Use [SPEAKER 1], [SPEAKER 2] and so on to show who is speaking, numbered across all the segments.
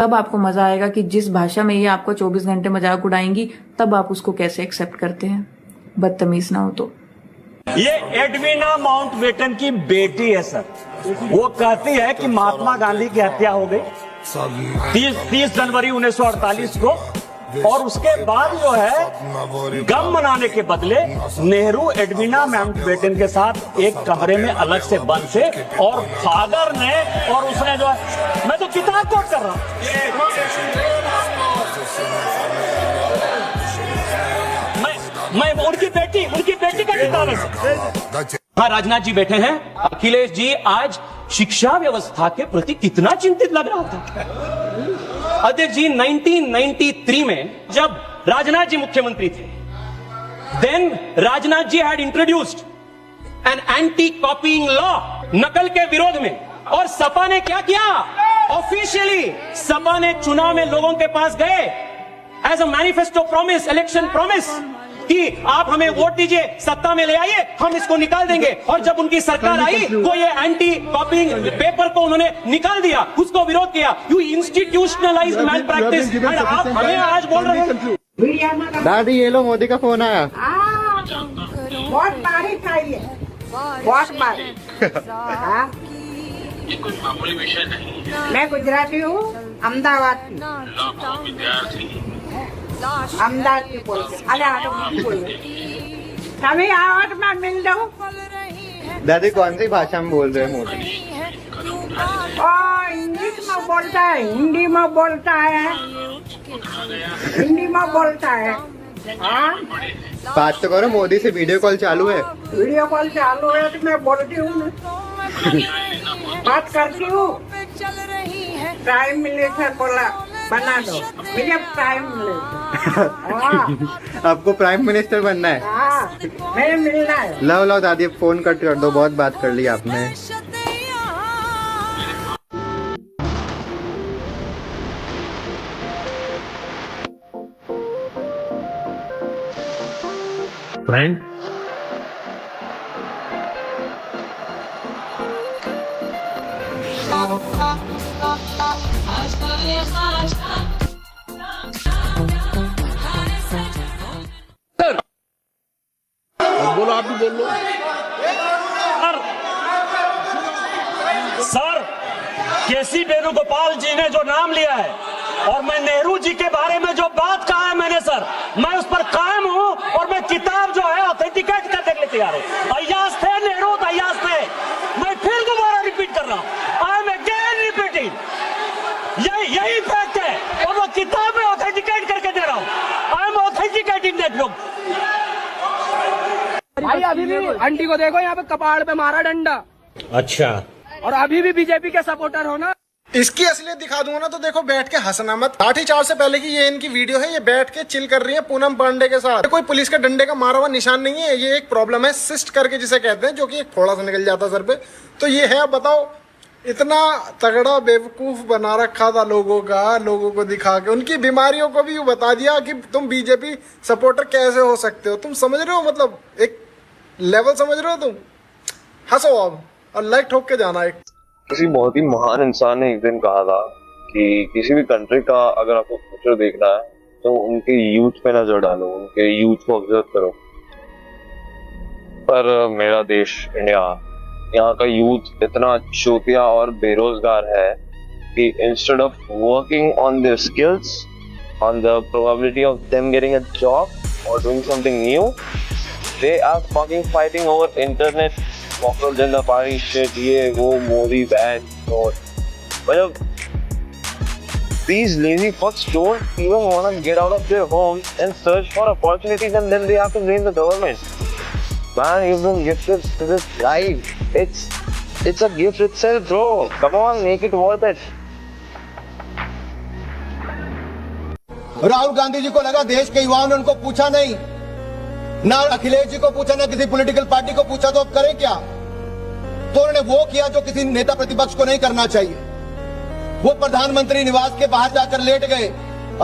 [SPEAKER 1] तब आपको मजा आएगा कि जिस भाषा में ये आपको 24 घंटे मजाक उड़ाएंगी तब आप उसको कैसे एक्सेप्ट करते हैं, बदतमीज ना हो तो।
[SPEAKER 2] ये एडविना माउंटबेटन की बेटी है सर। वो कहती है कि महात्मा गांधी की हत्या हो गई 30 जनवरी 1948 को, और उसके बाद जो है गम मनाने के बदले नेहरू एडविना माउंटबेटन के साथ एक कमरे में अलग से बंद थे, और फादर ने और उसने जो है, मैं तो किताब कोट कर रहा हूं, मैं उनकी बेटी का किताब है। हाँ, राजनाथ जी बैठे हैं। अखिलेश जी आज शिक्षा व्यवस्था के प्रति कितना चिंतित लग रहा था। अध्यक्ष जी 1993 में जब राजनाथ जी मुख्यमंत्री थे, then Rajnath ji had introduced an anti copying law, नकल के विरोध में, और सपा ने क्या किया, ऑफिशियली सपा ने चुनाव में लोगों के पास गए as a manifesto promise, election promise, कि आप हमें वोट दीजिए, सत्ता में ले आइए, हम इसको निकाल देंगे। और जब उनकी सरकार आई तो ये एंटी कॉपिंग पेपर को उन्होंने निकाल दिया, उसको विरोध किया। You institutionalised malpractice, and आप हमें आज बोल रहे हैं।
[SPEAKER 3] दादी ये लो, मोदी का फोन आया।
[SPEAKER 4] बहुत तारीफ चाहिए, बहुत तारीफ।
[SPEAKER 5] कोई मामूली विषय नहीं।
[SPEAKER 4] मैं गुजराती हूँ, अहमदाबाद की।
[SPEAKER 5] लाखों विद्यार्थी
[SPEAKER 4] अहमदाबाद की बोलते, अरे बोलते कभी आओ मैं मिल जाऊँ।
[SPEAKER 3] दादी कौन सी भाषा में बोल रहे हैं मोदी?
[SPEAKER 4] इंग्लिश में बोलता है, हिंदी में बोलता है, हिंदी में बोलता है। हाँ,
[SPEAKER 3] बात तो करो, मोदी से वीडियो कॉल चालू है।
[SPEAKER 4] वीडियो कॉल चालू है तो मैं बोलती हूँ, बात करती हूँ। टाइम मिले से बोला बना दो, मुझे प्राइम मिनिस्टर।
[SPEAKER 3] आपको प्राइम मिनिस्टर बनना है?
[SPEAKER 4] हाँ, मैं मिलना है।
[SPEAKER 3] लो दादी, फोन कट कर दो, बहुत बात कर ली आपने।
[SPEAKER 6] फ्रेंड, बोलो, आप भी बोल लो।
[SPEAKER 2] सर, केसी वेणुगोपाल जी ने जो नाम लिया है, और मैं नेहरू जी के बारे में जो बात कहा है मैंने, सर मैं उस पर कायम हूं, और मैं किताब जो है ऑथेंटिकेट करने के लिए तैयार हूं। अय्याज थे नेहरू, अय्याज थे। मैं फिर दोबारा रिपीट कर रहा हूं, आई एम अगेन रिपीटिंग, यही फैक्ट है, और वो किताब में ऑथेंटिकेट करके दे रहा हूं। I am authenticating that book.
[SPEAKER 7] भाई अभी भी आंटी को देखो, यहाँ पे कपाड़ पे मारा डंडा।
[SPEAKER 2] अच्छा,
[SPEAKER 7] और अभी भी बीजेपी के सपोर्टर हो ना।
[SPEAKER 8] इसकी असलियत दिखा दूंगा ना तो देखो, बैठ के हंसना मत। 8:04 से पहले की ये इनकी वीडियो है, ये बैठ के चिल कर रही है पूनम पांडे के साथ। कोई पुलिस के डंडे का मारा हुआ निशान नहीं है, ये एक प्रॉब्लम है, सिस्ट करके जिसे कहते हैं, जो कि थोड़ा सा निकल जाता सर पे, तो ये है। अब बताओ, इतना तगड़ा बेवकूफ बना रखा था लोगों को दिखा के, उनकी बीमारियों को भी बता दिया कि तुम बीजेपी सपोर्टर कैसे हो सकते हो। तुम समझ रहे हो, मतलब एक लेवल समझ रहे हो तुम? हंसो अब और लाइक ठोक के जाना। एक
[SPEAKER 9] किसी बहुत ही महान इंसान ने एक दिन कहा था कि किसी भी कंट्री का अगर आपको फ्यूचर देखना है तो उनके यूथ पे नजर डालो, उनके यूथ को ऑब्जर्व करो। पर मेरा देश इंडिया, यहाँ का यूथ इतना चूतिया और बेरोजगार है कि instead of working on their skills, on the probability of them getting a job और doing something new, they are fucking fighting over internet, Popular Janata Party shit, ये वो मोदी बैन, और मतलब these lazy fucks don't even want to get out of their homes and search for opportunities, and then they have to blame the government. Man, you've been gifted to this life. It's a gift itself, bro. Come on, make it worth it.
[SPEAKER 10] Rahul Gandhi ji को लगा देश के युवाओं ने उनको पूछा नहीं, ना अखिलेश जी को पूछा, ना किसी पॉलिटिकल पार्टी को पूछा, तो अब करें क्या? तो उन्होंने वो किया जो किसी नेता प्रतिपक्ष को नहीं करना चाहिए। वो प्रधानमंत्री निवास के बाहर जाकर लेट गए।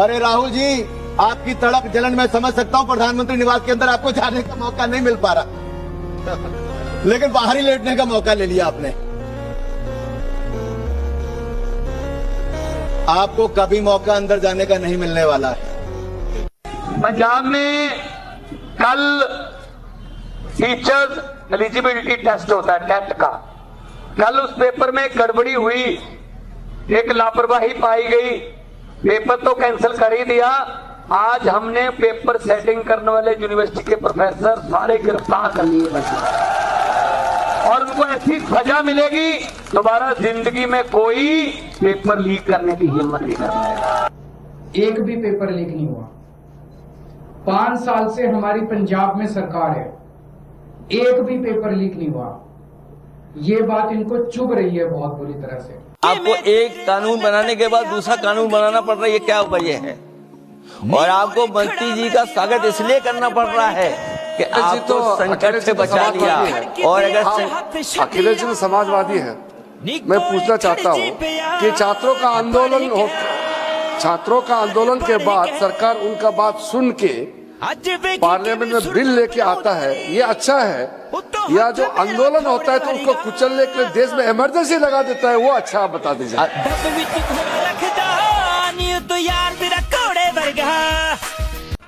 [SPEAKER 10] अरे राहुल जी, आपकी तड़प जलन मैं समझ सकता हूं, प्रधानमंत्री निवास के अंदर आपको जाने का मौका नहीं मिल पा रहा, लेकिन बाहर ही लेटने का मौका ले लिया आपने। आपको कभी मौका अंदर जाने का नहीं मिलने वाला है।
[SPEAKER 7] पंजाब में कल टीचर्स एलिजिबिलिटी टेस्ट होता है, टेट का। कल उस पेपर में गड़बड़ी हुई, एक लापरवाही पाई गई, पेपर तो कैंसिल कर ही दिया। आज हमने पेपर सेटिंग करने वाले यूनिवर्सिटी के प्रोफेसर सारे गिरफ्तार कर लिए और उनको ऐसी सजा मिलेगी, दोबारा जिंदगी में कोई पेपर लीक करने की हिम्मत नहीं करना।
[SPEAKER 11] एक भी पेपर लीक नहीं हुआ। 5 साल से हमारी पंजाब में सरकार है, एक भी पेपर लीक नहीं हुआ। ये बात इनको चुभ रही है बहुत बुरी तरह से।
[SPEAKER 12] आपको एक कानून बनाने के बाद दूसरा कानून बनाना पड़ रहा है, ये क्या वजह है? और आपको मंत्री जी का स्वागत इसलिए करना पड़ रहा है कि आपको संकट से बचा लिया। और अगर
[SPEAKER 6] अखिलेश जी समाजवादी है, मैं पूछना चाहता हूँ कि छात्रों का आंदोलन के बाद सरकार उनका बात सुन के पार्लियामेंट में बिल लेके आता है, ये अच्छा है? या जो आंदोलन होता है तो उसको कुचलने के लिए देश में इमरजेंसी लगा देता है, वो अच्छा? आप बता दीजिए।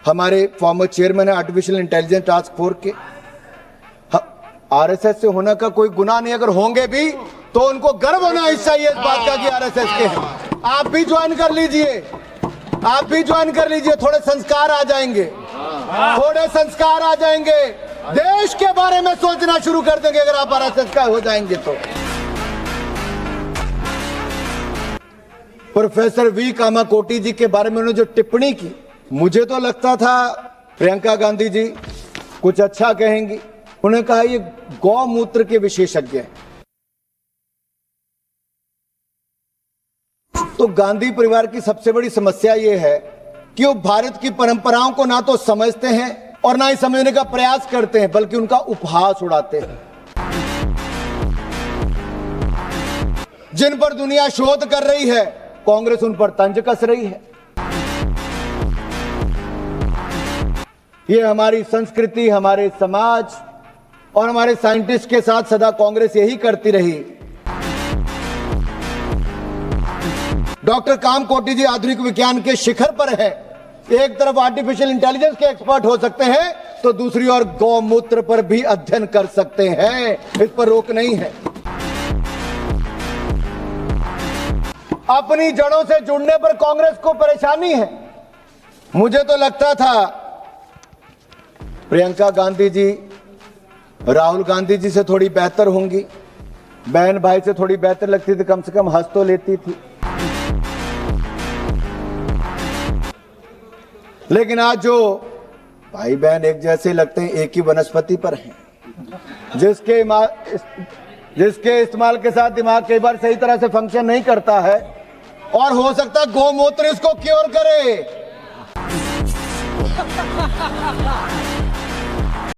[SPEAKER 10] हमारे फॉर्मर चेयरमैन है आर्टिफिशियल इंटेलिजेंस टास्क फोर्स के। आरएसएस से होने का कोई गुनाह नहीं, अगर होंगे भी तो उनको गर्व होना चाहिए इस बात का कि आरएसएस के हैं। आप भी ज्वाइन कर लीजिए, आप भी ज्वाइन कर लीजिए, थोड़े संस्कार आ जाएंगे, थोड़े संस्कार आ जाएंगे, देश के बारे में सोचना शुरू कर देंगे अगर आप आरएसएस का हो जाएंगे तो। प्रोफेसर वी कामाकोटी जी के बारे में उन्होंने जो टिप्पणी की, मुझे तो लगता था प्रियंका गांधी जी कुछ अच्छा कहेंगी। उन्होंने कहा ये गौमूत्र के विशेषज्ञ हैं। तो गांधी परिवार की सबसे बड़ी समस्या यह है कि वो भारत की परंपराओं को ना तो समझते हैं और ना ही समझने का प्रयास करते हैं, बल्कि उनका उपहास उड़ाते हैं। जिन पर दुनिया शोध कर रही है, कांग्रेस उन पर तंज कस रही है। ये हमारी संस्कृति, हमारे समाज और हमारे साइंटिस्ट के साथ सदा कांग्रेस यही करती रही। डॉक्टर कामकोटी जी आधुनिक विज्ञान के शिखर पर हैं। एक तरफ आर्टिफिशियल इंटेलिजेंस के एक्सपर्ट हो सकते हैं तो दूसरी ओर गौमूत्र पर भी अध्ययन कर सकते हैं, इस पर रोक नहीं है। अपनी जड़ों से जुड़ने पर कांग्रेस को परेशानी है। मुझे तो लगता था प्रियंका गांधी जी राहुल गांधी जी से थोड़ी बेहतर होंगी, बहन भाई से थोड़ी बेहतर लगती थी, कम से कम हंस तो लेती थी। लेकिन आज जो भाई बहन एक जैसे लगते हैं, एक ही वनस्पति पर हैं, जिसके इस्तेमाल के साथ दिमाग कई बार सही तरह से फंक्शन नहीं करता है और हो सकता है गौमूत्र इसको क्योर करे।